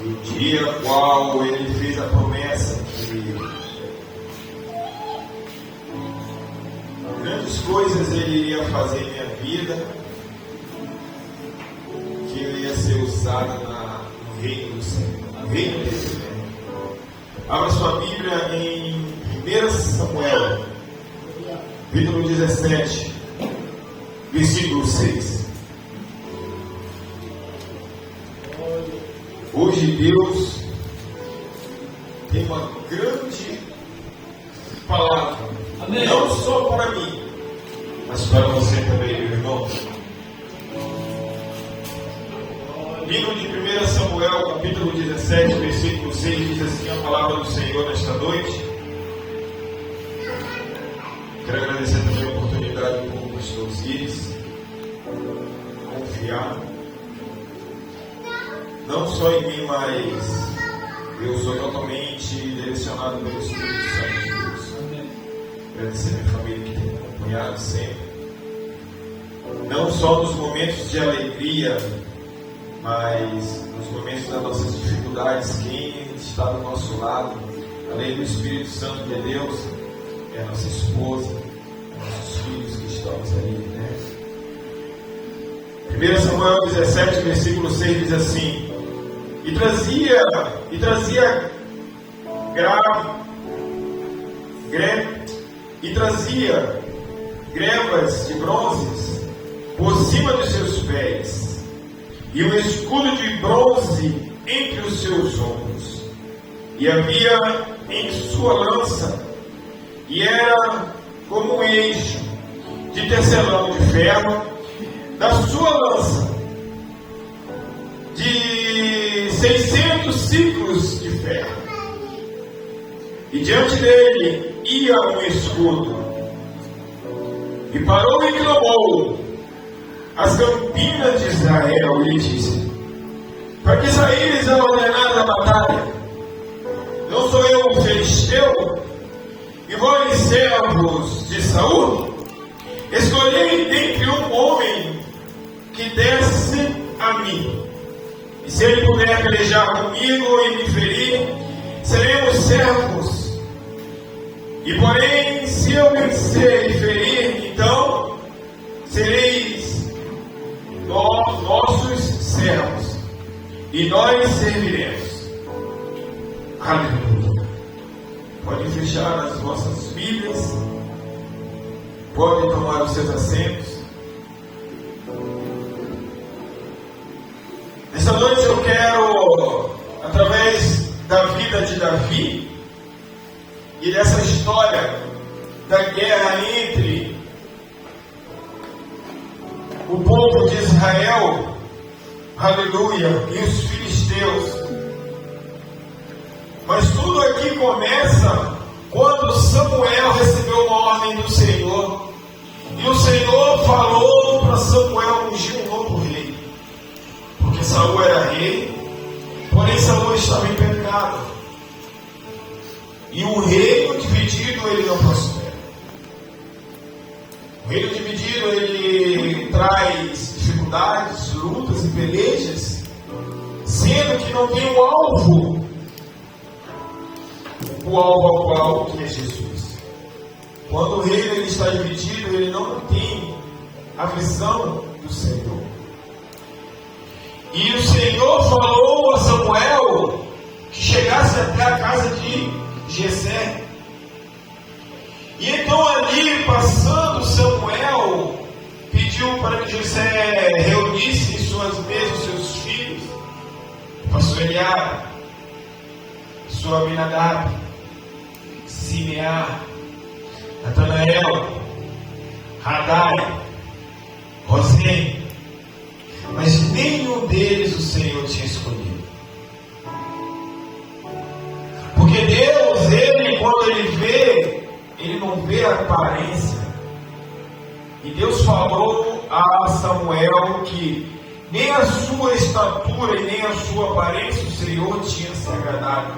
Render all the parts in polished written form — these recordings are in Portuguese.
no dia qual ele fez a promessa que grandes coisas ele iria fazer em minha vida, que eu ia ser usado no reino do Senhor, no reino dele, né? Abra sua Bíblia em 1 Samuel, capítulo 17, versículo 6. Hoje Deus tem uma grande palavra, amém, não só para mim, mas para você também, meu irmão. Livro de 1 Samuel, capítulo 17, versículo 6, diz assim a palavra do Senhor nesta noite. Quero agradecer também a oportunidade com o pastor Osíris, confiar não só em mim, mas eu sou totalmente direcionado pelo Espírito Santo de Deus. Agradecer a minha família que tem acompanhado sempre, não só nos momentos de alegria, mas nos momentos das nossas dificuldades. Quem está do nosso lado, além do Espírito Santo de Deus, é a nossa esposa, nossos filhos que estamos ali, né? 1 Samuel 17, versículo 6 diz assim: E trazia grevas de bronze por cima dos seus pés, e um escudo de bronze entre os seus ombros, e havia em sua lança, e era como um eixo de tecelão de ferro, da sua lança, de 600 ciclos de ferro, e diante dele ia um escudo, e parou e clamou as campinas de Israel, e lhe disse: para que saíres a ordenar a batalha? Não sou eu um filisteu, e vós servos de Saul? Escolhei dentre um homem que desce a mim, e se ele puder pelejar comigo e me ferir, seremos servos. E porém, se eu vencer e ferir, então sereis nossos servos, e nós serviremos. Aleluia. Podem fechar as vossas Bíblias, podem tomar os seus assentos. Nessa noite eu quero, através da vida de Davi e dessa história da guerra entre o povo de Israel, aleluia, e os filisteus. Mas tudo aqui começa quando Samuel recebeu uma ordem do Senhor, e o Senhor falou para Samuel ungir um novo rei, porque Saul era rei, porém Saul estava em pecado, e um reino dividido ele não prospera. O reino dividido ele traz dificuldades, lutas e pelejas, sendo que não tem um alvo, o alvo ao qual que é Jesus. Quando o reino ele está dividido, ele não tem a visão do Senhor. E o Senhor falou a Samuel que chegasse até a casa de Jessé. E então ali, passando, Samuel pediu para que Jessé reunisse em suas mesas seus filhos, o pastor Eliabe, sua Aminadab, Simeá, Natanael, Radai, Rosém, mas nenhum deles o Senhor tinha escolhido. Porque Deus, ele, quando ele vê, ele não vê a aparência. E Deus falou a Samuel que nem a sua estatura e nem a sua aparência o Senhor tinha se agradado.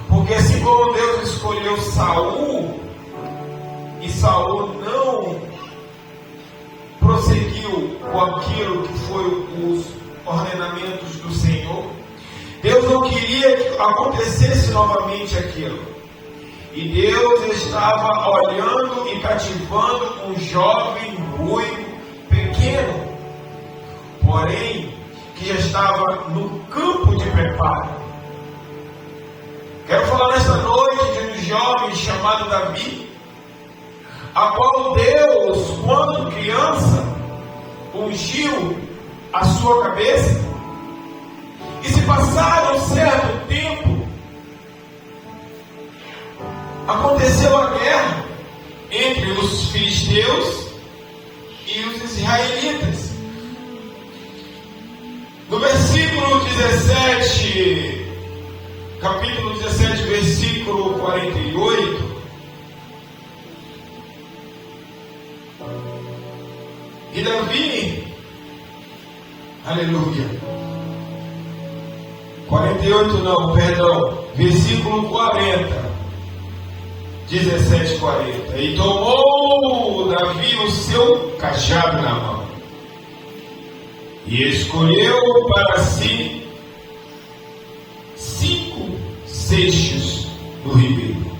Porque assim como Deus escolheu Saul, e Saul não prosseguiu com aquilo que foi os ordenamentos do Senhor, Deus não acontecesse novamente aquilo. E Deus estava olhando e cativando um jovem ruivo pequeno, porém que já estava no campo de preparo. Quero falar nesta noite de um jovem chamado Davi, a qual Deus, quando criança, ungiu a sua cabeça. E se passado um certo tempo, aconteceu a guerra entre os filisteus e os israelitas. No versículo 17, capítulo 17, versículo 48, e Davi, aleluia, 48 não, perdão, versículo 40, 17, 40, e tomou Davi o seu cajado na mão, e escolheu para si 5 seixos do ribeiro.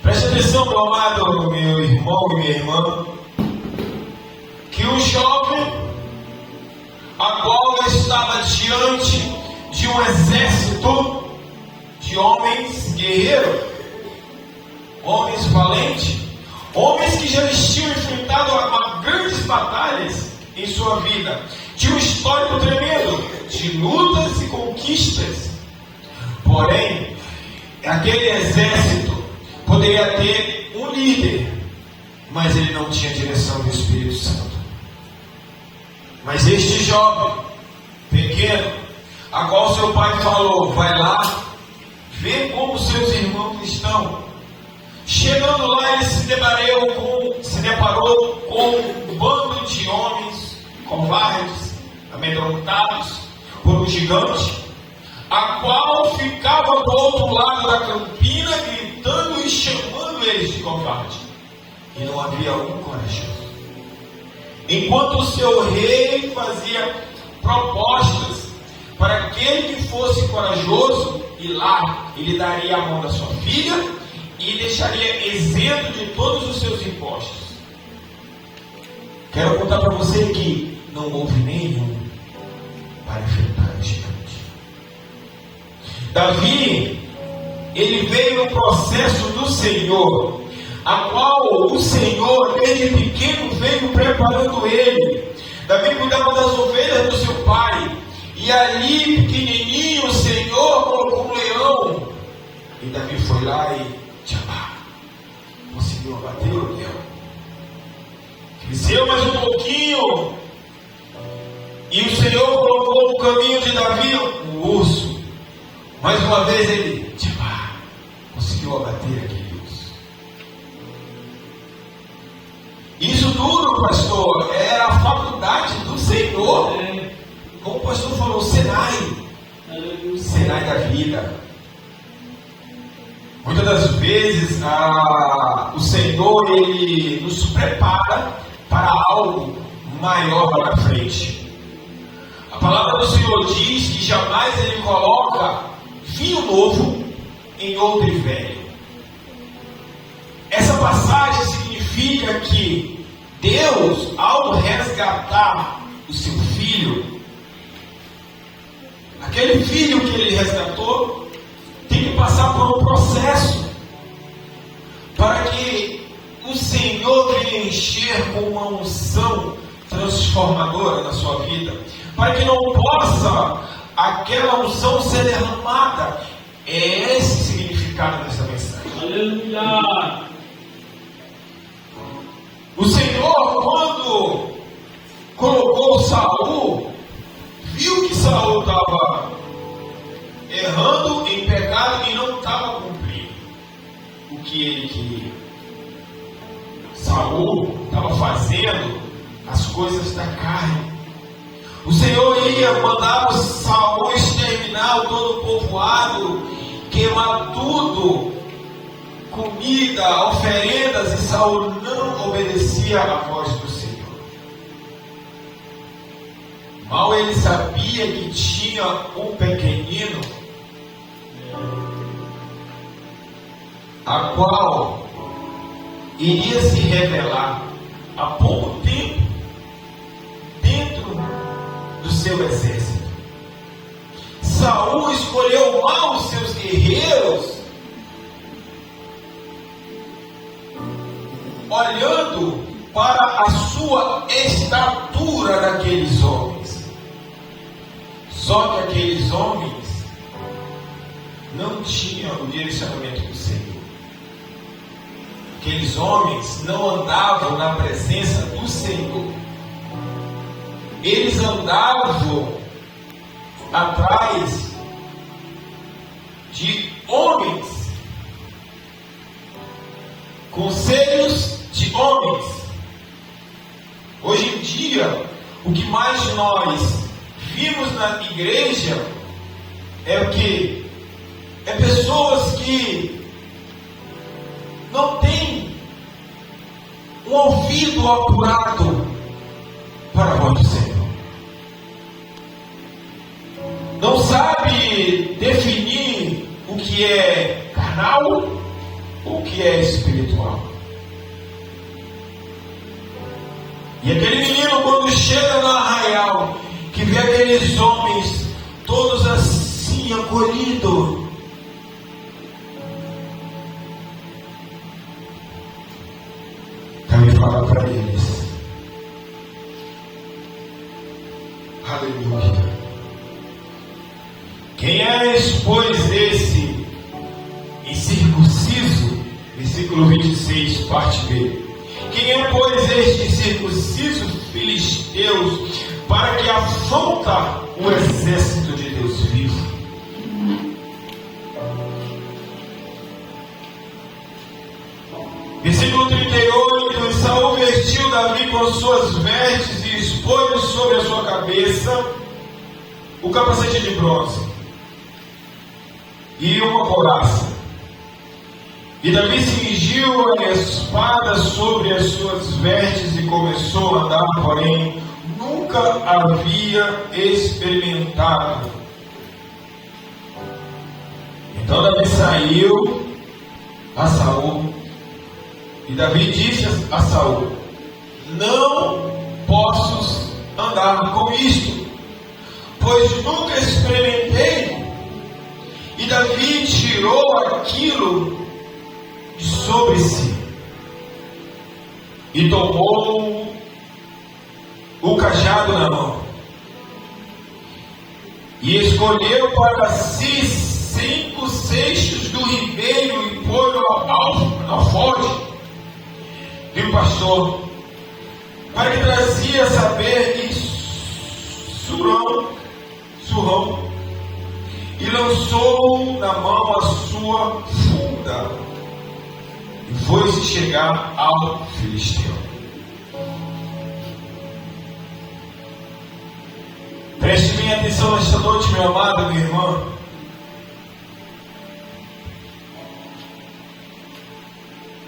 Preste atenção, meu amado, meu irmão e minha irmã, que um jovem agora estava diante de um exército de homens guerreiros, homens valentes, homens que já tinham enfrentado grandes batalhas em sua vida, tinha um histórico tremendo de lutas e conquistas. Porém, aquele exército poderia ter um líder, mas ele não tinha direção do Espírito Santo. Mas este jovem pequeno, a qual seu pai falou, vai lá, vê como seus irmãos estão. Chegando lá, ele se deparou com um bando de homens covardes, amedrontados por um gigante, a qual ficava do outro lado da campina, gritando e chamando eles de covarde. E não havia um corajoso. Enquanto o seu rei fazia propostas para aquele que fosse corajoso, e lá ele daria a mão da sua filha e deixaria isento de todos os seus impostos. Quero contar para você que não houve nenhum para enfrentar o gigante. Davi, ele veio no processo do Senhor, a qual o Senhor, desde pequeno, veio preparando ele. Davi cuidava das ovelhas do seu pai, e ali, pequenininho, o Senhor colocou um leão, e Davi foi lá e conseguiu abater o leão. Cresceu mais um pouquinho, e o Senhor colocou no caminho de Davi um urso. Mais uma vez ele conseguiu abater aquele urso. Isso tudo, pastor, era a faculdade do Senhor. Como o pastor falou, Senai da vida. Muitas das vezes o Senhor, ele nos prepara para algo maior lá na frente. A palavra do Senhor diz que jamais ele coloca vinho novo em odre velho. Essa passagem significa que Deus, ao resgatar o seu filho, aquele filho que ele resgatou, tem que passar por um processo para que o Senhor venha encher com uma unção transformadora na sua vida, para que não possa aquela unção ser derramada. É esse o significado dessa mensagem. Aleluia! O Senhor, quando colocou Saul, viu que Saul estava errando em pecado e não estava cumprindo o que ele queria. Saul estava fazendo as coisas da carne. O Senhor ia mandar o Saul exterminar todo o povoado, queimar tudo, comida, oferendas, e Saul não obedecia à voz do Senhor. Mal ele sabia que tinha um pequenino a qual iria se revelar há pouco tempo dentro do seu exército. Saul escolheu mal os seus guerreiros, olhando para a sua estatura daqueles homens. Só que aqueles homens não tinham o direcionamento do Senhor. Aqueles homens não andavam na presença do Senhor. Eles andavam atrás de homens, conselhos de homens. Hoje em dia, o que mais nós vimos na igreja é o que? É pessoas que não têm um ouvido apurado para a voz do Senhor. Não sabe definir o que é carnal ou o que é espiritual. E aquele menino, quando chega no arraial, que vê aqueles homens todos assim acolhidos, Davi fala para eles: aleluia. Quem és, pois, desse incircunciso? Versículo 26, parte B. Quem é, pois, este circunciso filisteu, para que afronta o exército de Deus vivo? Versículo 38. E Saul vestiu Davi com suas vestes e expôs sobre a sua cabeça o capacete de bronze e uma couraça. E Davi cingiu a espada sobre as suas vestes e começou a andar, porém nunca havia experimentado. Então Davi saiu a Saul, e Davi disse a Saul: não posso andar com isto, pois nunca experimentei. E Davi tirou aquilo de sobre si e tomou o cajado na mão e escolheu para si 5 seixos do ribeiro e pôs ao alforje de um pastor, para que trazia saber e surrão, e lançou na mão a sua funda e foi-se chegar ao filisteu. Preste bem atenção nesta noite, meu amado, minha irmã.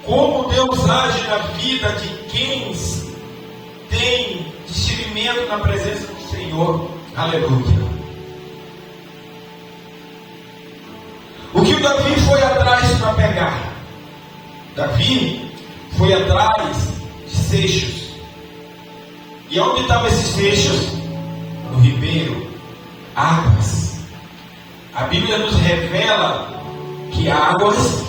Como Deus age na vida de quem tem discernimento na presença do Senhor. Aleluia. O que o Davi foi atrás para pegar? Davi foi atrás de seixos. E onde estavam esses seixos? No ribeiro, águas. A Bíblia nos revela que águas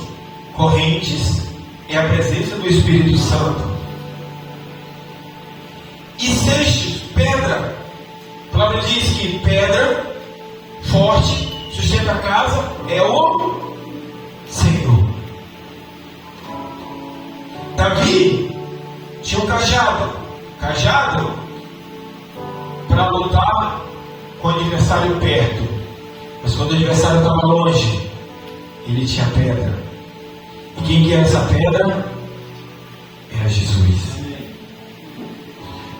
correntes é a presença do Espírito Santo. E seixos, pedra. A palavra diz que pedra forte sustenta a casa é o Senhor. Davi tinha um cajado para lutar com o adversário perto, mas quando o adversário estava longe, ele tinha pedra. E quem que era essa pedra? Era Jesus.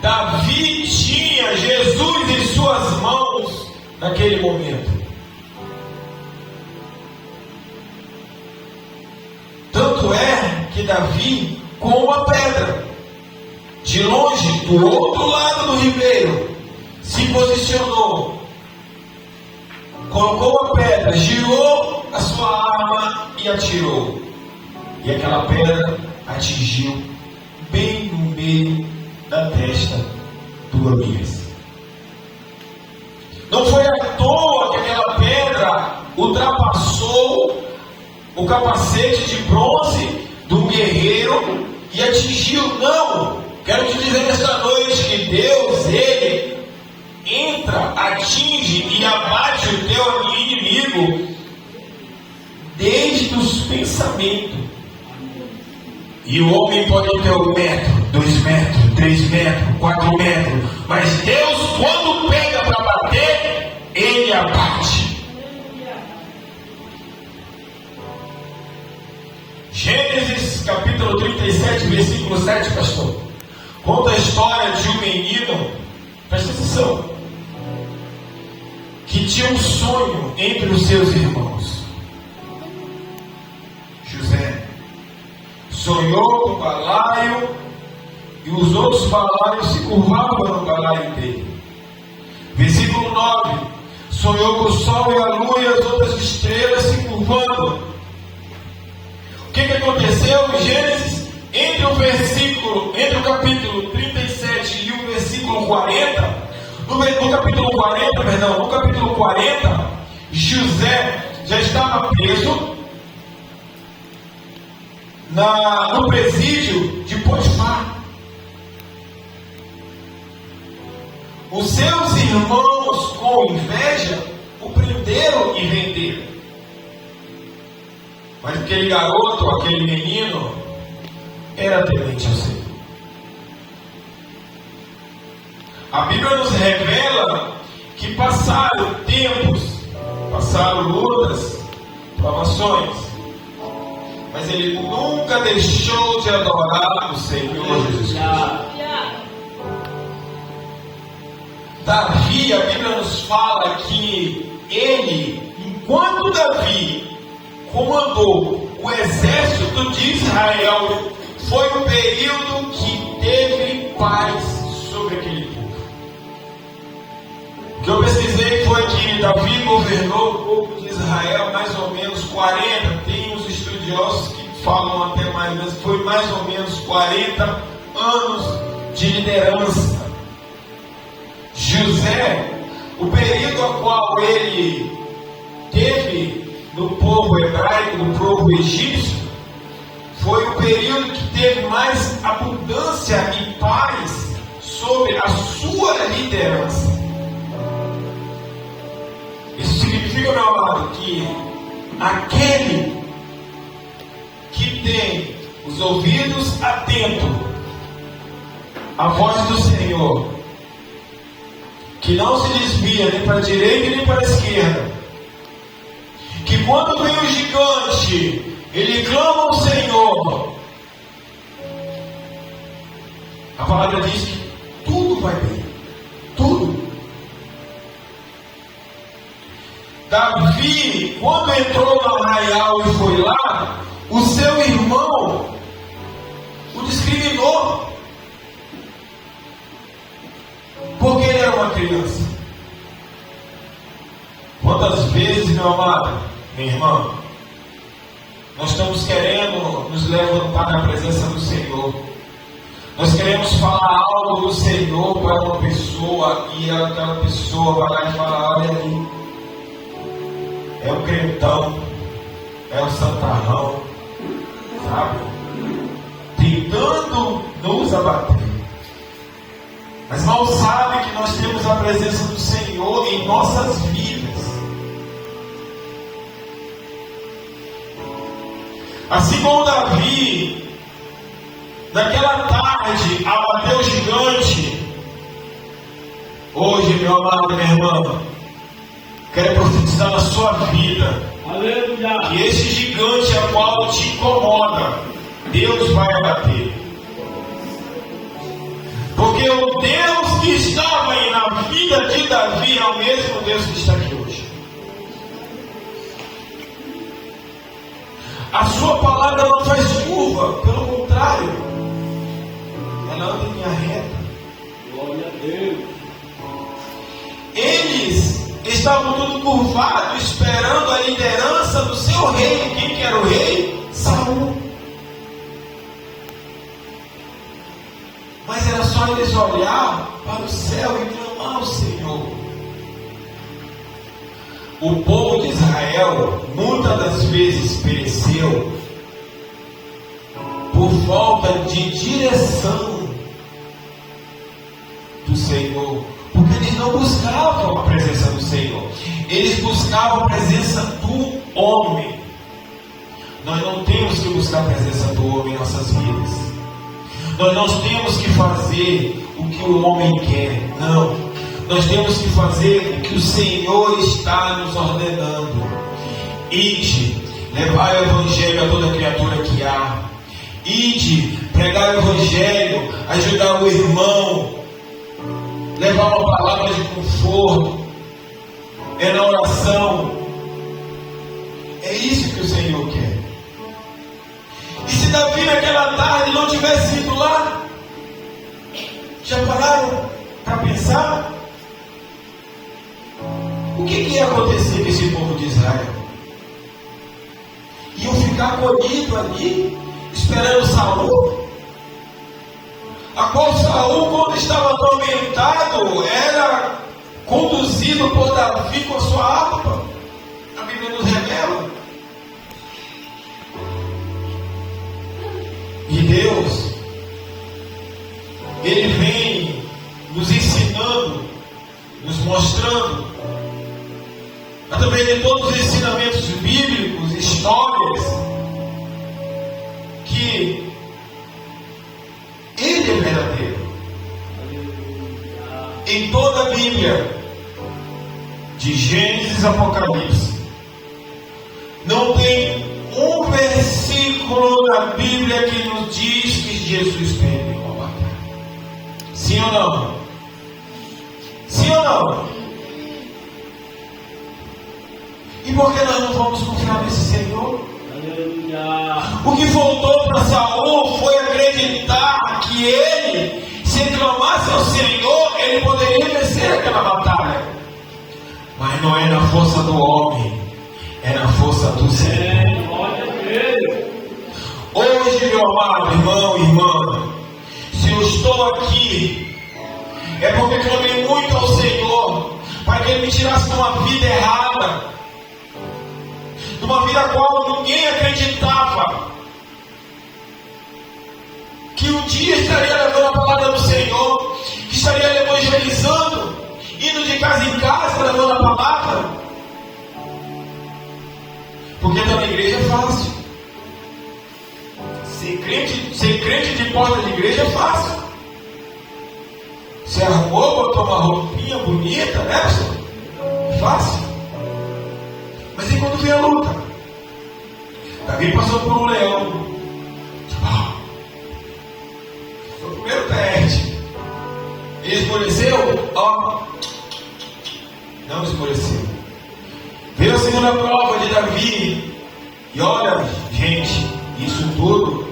Davi tinha Jesus em suas mãos naquele momento. Tanto é que Davi, com uma pedra, de longe, do outro lado do ribeiro, se posicionou, colocou a pedra, girou a sua arma e atirou. E aquela pedra atingiu bem no meio da testa do Golias. Não foi à toa que aquela pedra ultrapassou o capacete de bronze do guerreiro e atingiu. Não! Quero te dizer nesta noite que Deus, Ele entra, atinge e abate o teu inimigo desde os pensamentos. E o homem pode ter 1 metro, 2 metros, 3 metros, 4 metros, mas Deus, quando pega para bater, Ele abate. Gênesis capítulo 37, versículo 7, pastor, conta a história de um menino, presta atenção, que tinha um sonho entre os seus irmãos. José sonhou com o balaio e os outros balaios se curvavam no balaio dele. Versículo 9: sonhou com o sol e a lua e as outras estrelas se curvando. O que aconteceu em Gênesis? Entre o capítulo 37 e o versículo 40, no capítulo 40, José já estava preso no presídio de Potifar. Os seus irmãos, com inveja, o prenderam e venderam. Mas aquele garoto, aquele menino, era temente ao Senhor. A Bíblia nos revela que passaram tempos, passaram lutas, provações, mas ele nunca deixou de adorar o Senhor Jesus Cristo. Davi, a Bíblia nos fala que ele, enquanto Davi comandou o exército de Israel, foi um período que teve paz sobre aquele povo. O que eu pesquisei foi que Davi governou o povo de Israel mais ou menos 40, tem uns estudiosos que falam até mais, mas foi mais ou menos 40 anos de liderança. José, o período a qual ele teve no povo hebraico, no povo egípcio, foi o período que teve mais abundância e paz sobre a sua liderança. Isso significa, meu amado, que aquele que tem os ouvidos atentos à voz do Senhor, que não se desvia nem para a direita nem para a esquerda, que quando vem o gigante, ele clama ao Senhor, a palavra diz que tudo vai bem, tudo. Davi, quando entrou no arraial e foi lá, o seu irmão o discriminou, porque ele era uma criança. Quantas vezes, meu amado, minha irmã, nós estamos querendo nos levantar na presença do Senhor. Nós queremos falar algo do Senhor para uma pessoa e aquela pessoa vai lá e fala: olha aí, é o crentão, é o santarrão, sabe? Tentando nos abater. Mas mal sabe que nós temos a presença do Senhor em nossas vidas. Assim como Davi, naquela tarde, abateu o gigante, hoje, meu amado, minha irmã, quero profetizar na sua vida, aleluia, que esse gigante a qual te incomoda, Deus vai abater. Porque o Deus que estava aí na vida de Davi é o mesmo Deus que está aqui hoje. A sua palavra não faz curva, pelo contrário, ela anda em linha reta. Glória a Deus. Eles estavam todos curvados, esperando a liderança do seu rei. Quem que era o rei? Saul. Mas era só eles olhar para o céu e clamar ao Senhor. O povo de Israel muitas das vezes pereceu por falta de direção do Senhor, porque eles não buscavam a presença do Senhor, eles buscavam a presença do homem. Nós não temos que buscar a presença do homem em nossas vidas. Nós não temos que fazer o que o homem quer, não. Nós temos que fazer o que o Senhor está nos ordenando. Ide, levar o Evangelho a toda criatura que há. Ide, pregar o Evangelho, ajudar o irmão, levar uma palavra de conforto, é na oração. É isso que o Senhor quer. E se Davi naquela tarde não tivesse ido lá, já pararam para pensar? O que ia acontecer com esse povo de Israel? Iam ficar colhidos ali, esperando Saul, a qual Saul, quando estava atormentado, era conduzido por Davi com a sua harpa. A Bíblia nos revela. E Deus, Ele vem nos ensinando, nos mostrando, através de todos os ensinamentos bíblicos, histórias, que Ele é verdadeiro. Em toda a Bíblia, de Gênesis a Apocalipse, não tem um versículo na Bíblia que nos diz que Jesus perdeu uma batalha. Sim ou não? Sim ou não? E por que nós não vamos confiar nesse Senhor? O que faltou para Saul foi acreditar que ele, se clamasse ao Senhor, ele poderia vencer aquela batalha. Mas não é na força do homem, é na força do Senhor. Hoje, meu amado irmão e irmã, se eu estou aqui, é porque clamei muito ao Senhor para que Ele me tirasse de uma vida errada, de uma vida a qual ninguém acreditava que um dia estaria levando a palavra do Senhor, que estaria evangelizando, indo de casa em casa levando a palavra. Porque estar na igreja é fácil. Ser crente de porta de igreja é fácil. Se arrumou, botou uma roupinha bonita, né, pessoal? É fácil. Mas e quando vem a luta? Davi passou por um leão. Foi o primeiro teste. Ele esmoreceu? Ó. Não esmoreceu. Veio a segunda prova de Davi. E olha, gente, isso tudo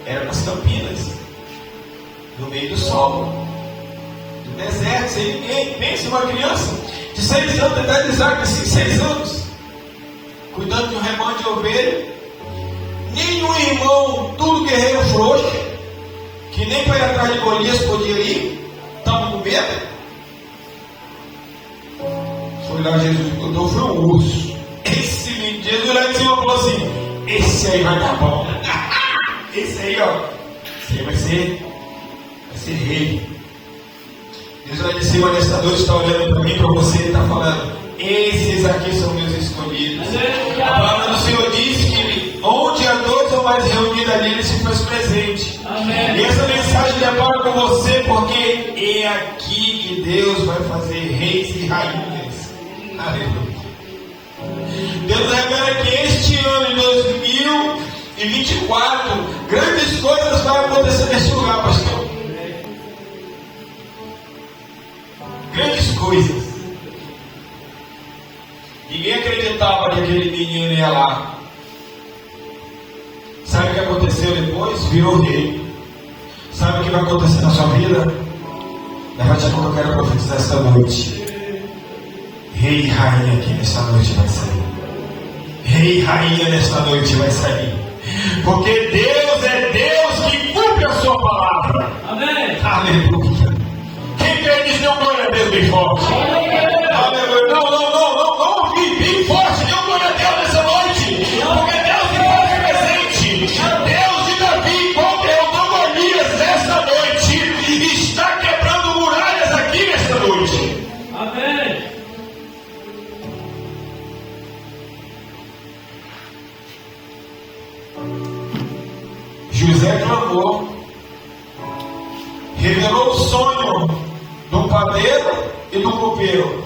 era nas Campinas, no meio do sol, no deserto, sem ninguém. Pensa uma criança de 6 anos, a idade de Isaac, assim, 6 anos, cuidando de um rebanho de ovelha. Nenhum irmão, tudo guerreiro frouxo, que nem para ir atrás de Golias podia ir, estava com medo. Foi lá, Jesus botou, foi um urso. Esse menino, Jesus lá em cima falou assim: esse aí vai dar bom. Esse aí, ó, esse aí vai ser rei. Deus lá de cima nesta noite está olhando para mim, para você, e está falando: esses aqui são meus escolhidos. A palavra do Senhor diz que onde há 2 ou mais reunidos ali, Ele se faz presente. Amém. E essa mensagem depara com você, porque é aqui que Deus vai fazer reis e rainhas. Aleluia. Deus revela que este ano, em 2024, grandes coisas vão acontecer neste lugar, pastor. Grandes coisas. Ninguém acreditava que aquele menino ia lá. Sabe o que aconteceu depois? Virou rei. Sabe o que vai acontecer na sua vida? Levante a mão que eu quero profetizar esta noite. Rei e rainha aqui nesta noite vai sair. Rei e rainha nesta noite vai sair. Porque Deus é Deus que cumpre cumpre a sua palavra. Amém. Aleluia. Quem quer dizer um glória a Deus bem forte? Aleluia. Não ouvi bem forte. Dê um glória a Deus nessa noite. Porque Deus se faz presente. Deus de Davi, igual Deus de Golias nesta noite, está quebrando muralhas aqui nesta noite. Amém. José clamou, revelou o sonho do padeiro e do copeiro,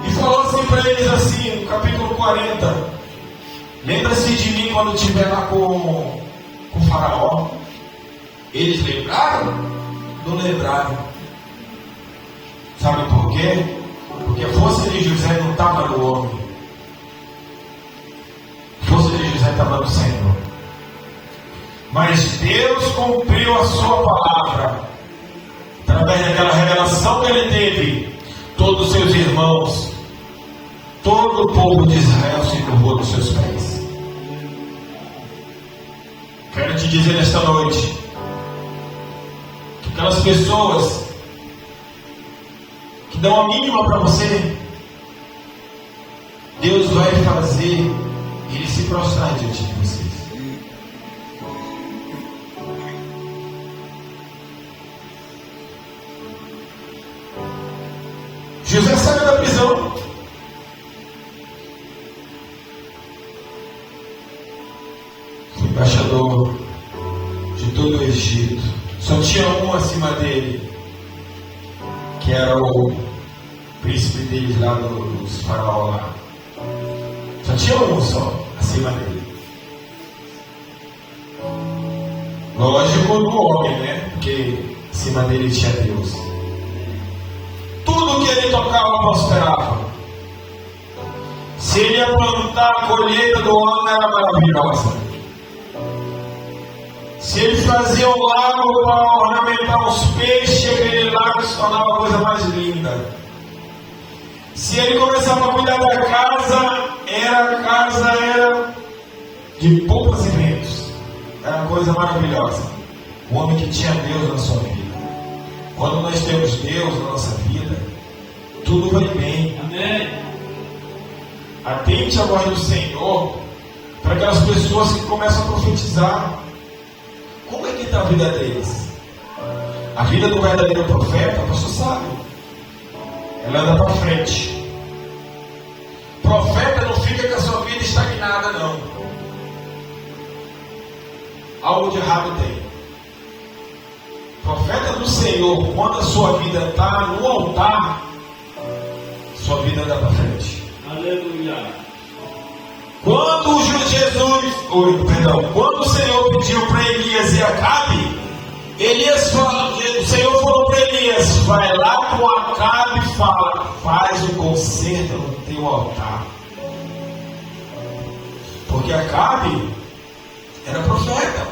e falou assim para eles assim, no capítulo 40, lembra-se de mim quando estiver lá com o faraó. Eles lembraram? Não lembraram. Sabe por quê? Porque a força de José não estava no homem, a força de José estava no Senhor. Mas Deus cumpriu a sua palavra através daquela revelação que ele teve. Todos os seus irmãos, todo o povo de Israel se curvou nos seus pés. Quero te dizer nesta noite que aquelas pessoas que dão a mínima para você, Deus vai fazer eles se prostrar diante de vocês. José saiu da prisão. Foi embaixador de todo o Egito. Só tinha um acima dele, que era o príncipe deles lá dos faraó lá. Só tinha um só acima dele. Lógico do homem, né? Porque acima dele tinha Deus. Tudo que ele tocava prosperava. Se ele ia plantar, a colheita do ano era maravilhosa. Se ele fazia um lago para ornamentar os peixes, aquele lago se tornava a coisa mais linda. Se ele começava a cuidar da casa, a casa era de poucos e ventos. Era uma coisa maravilhosa. O homem que tinha Deus na sua vida. Quando nós temos Deus na nossa vida, tudo vai bem. Amém. Atente a voz do Senhor para aquelas pessoas que começam a profetizar. Como é que está a vida deles? A vida do verdadeiro profeta, você sabe, ela anda para frente. Profeta não fica com a sua vida estagnada, não. Algo de errado tem. Profeta do Senhor, quando a sua vida está no altar, sua vida anda para frente. Aleluia. Quando quando o Senhor pediu para Elias e Acabe, o Senhor falou para Elias: vai lá com Acabe e fala, faz o concerto no teu altar. Porque Acabe era profeta,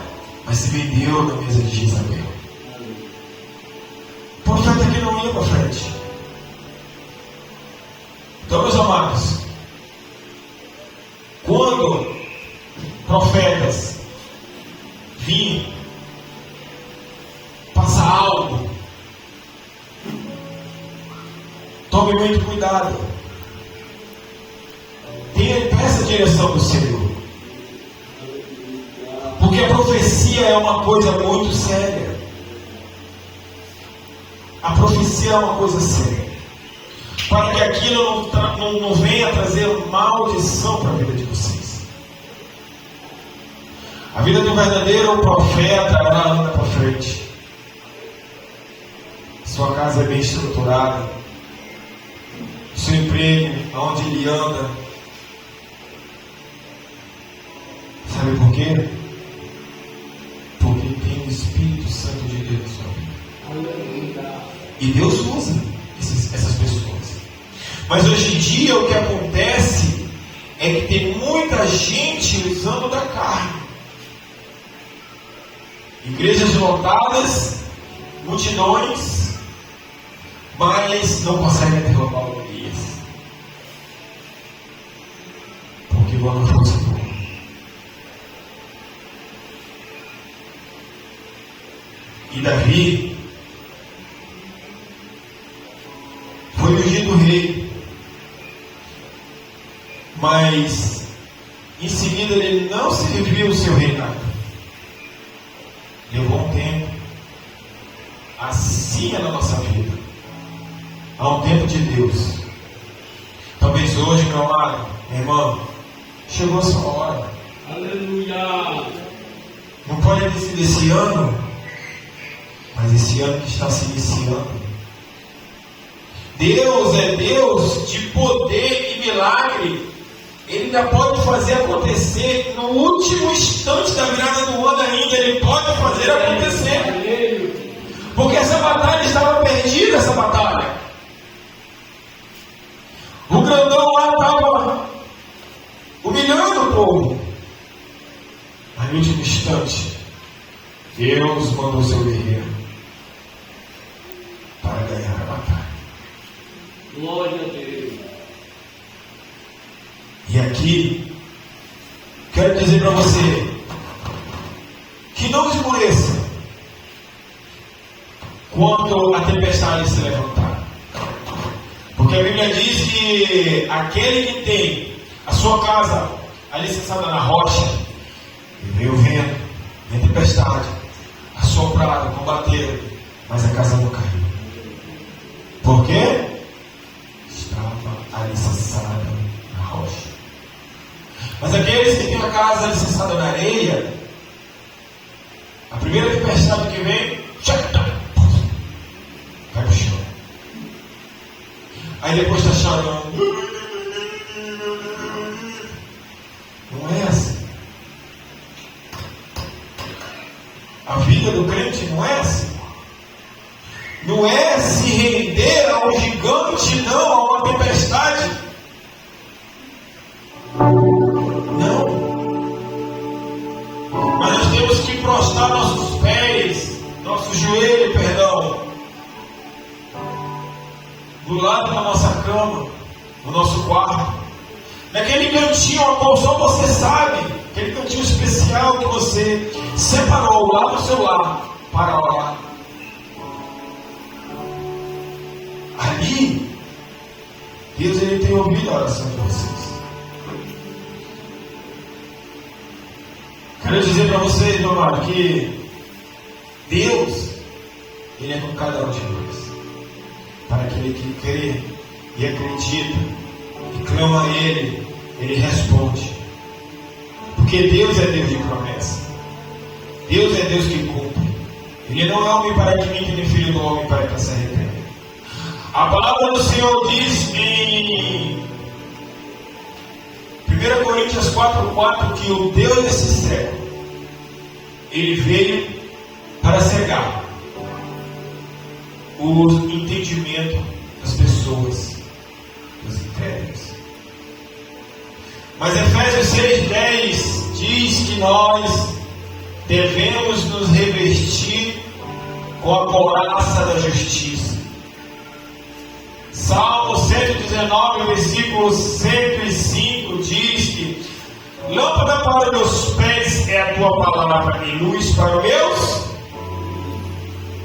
mas se vendeu na mesa de Jezabel. Profeta que não ia para frente. Então, meus amados, quando profetas vinham passar algo, tome muito cuidado. Peça a direção do Senhor. Porque a profecia é uma coisa muito séria. A profecia é uma coisa séria. Para que aquilo não venha trazer maldição para a vida de vocês. A vida do verdadeiro profeta, ela anda para frente. Sua casa é bem estruturada. Seu emprego, aonde ele anda. Sabe por quê? Porque tem o Espírito Santo de Deus na sua vida. E Deus usa essas pessoas. Mas hoje em dia o que acontece é que tem muita gente usando da carne. Igrejas lotadas, multidões, mas não conseguem derrubar o Elias. Porque vão na força boa. e Davi foi ungido rei, mas em seguida ele não serviu o seu reinado. Levou um tempo. Assim é na nossa vida. Há um tempo de Deus. Talvez hoje, meu amado, meu irmão, chegou a sua hora. Aleluia. Não pode dizer desse ano, mas esse ano que está se iniciando. Deus é Deus de poder e milagre. Ele ainda pode fazer acontecer no último instante da virada do ano ainda. Ele pode fazer acontecer. Porque essa batalha estava perdida, essa batalha. O grandão lá estava humilhando o povo. Mas no último instante, Deus mandou seu guerreiro para ganhar a batalha. Glória a Deus. E aqui, quero dizer para você, que não esmoreça quando a tempestade se levantar. Porque a Bíblia diz que aquele que tem a sua casa alicerçada na rocha, e veio o vento, veio a tempestade, assopraram, combateram, mas a casa não caiu. Por quê? Estava alicerçada na rocha. Mas aqueles que têm a casa alicerçada na areia, a primeira tempestade que vem, vai para o chão. Aí depois está chorando. Não é assim. A vida do crente não é assim. Não é se render a um gigante, não, a uma tempestade. Não. Mas nós temos que prostrar nossos pés, nosso joelho, perdão, do lado da nossa cama, no nosso quarto, naquele cantinho a qual só você sabe, aquele cantinho especial que você separou lá no seu lar para orar. Ali, Deus ele tem ouvido a oração de vocês. Quero dizer para vocês, meu amado, que Deus, ele é com cada um de nós. Para aquele que crê e acredita e clama a Ele, Ele responde. Porque Deus é Deus de promessa. Deus é Deus que cumpre. Ele não é homem para que minta, nem filho do homem para que se arrependa. A palavra do Senhor diz em 1 Coríntios 4,4 que o Deus desse século, Ele veio para cegar o entendimento das pessoas, dos incrédulos. Mas Efésios 6,10 diz que nós devemos nos revestir com a couraça da justiça. Salmo 119, versículo 105 diz que lâmpada para meus pés é a tua palavra e luz para os meus.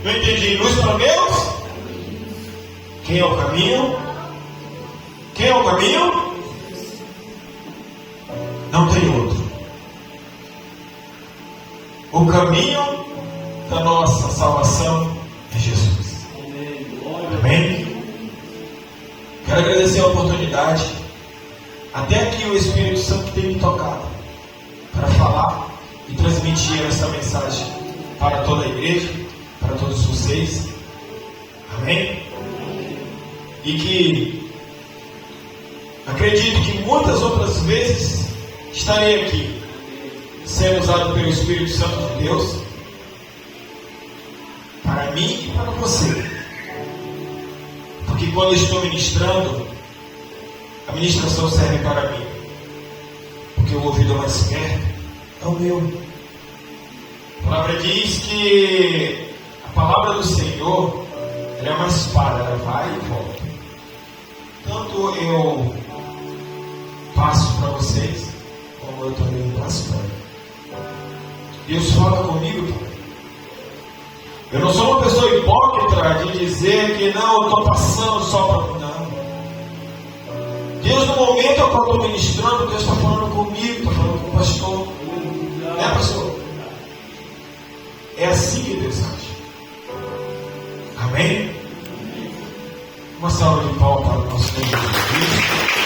Não entendi. Luz para meus? Quem é o caminho? Quem é o caminho? Não tem outro. O caminho da nossa salvação é Jesus. Amém? Quero agradecer a oportunidade. Até aqui o Espírito Santo tem me tocado para falar e transmitir essa mensagem para toda a igreja, para todos vocês. Amém? E que acredito que muitas outras vezes estarei aqui sendo usado pelo Espírito Santo de Deus para mim e para você. Porque quando eu estou ministrando, a ministração serve para mim. Porque o ouvido mais perto é o meu. A palavra diz que a palavra do Senhor, ela é uma espada, ela vai e volta. Tanto eu passo para vocês, como eu também passo para ele. Deus fala comigo também. Eu não de dizer que não, eu estou passando só para... Não. Deus, no momento que eu estou ministrando, Deus está falando comigo, está falando com o pastor. Né, pastor? É assim que Deus age. Amém? Uma salva de palmas para o nosso Senhor Jesus Cristo.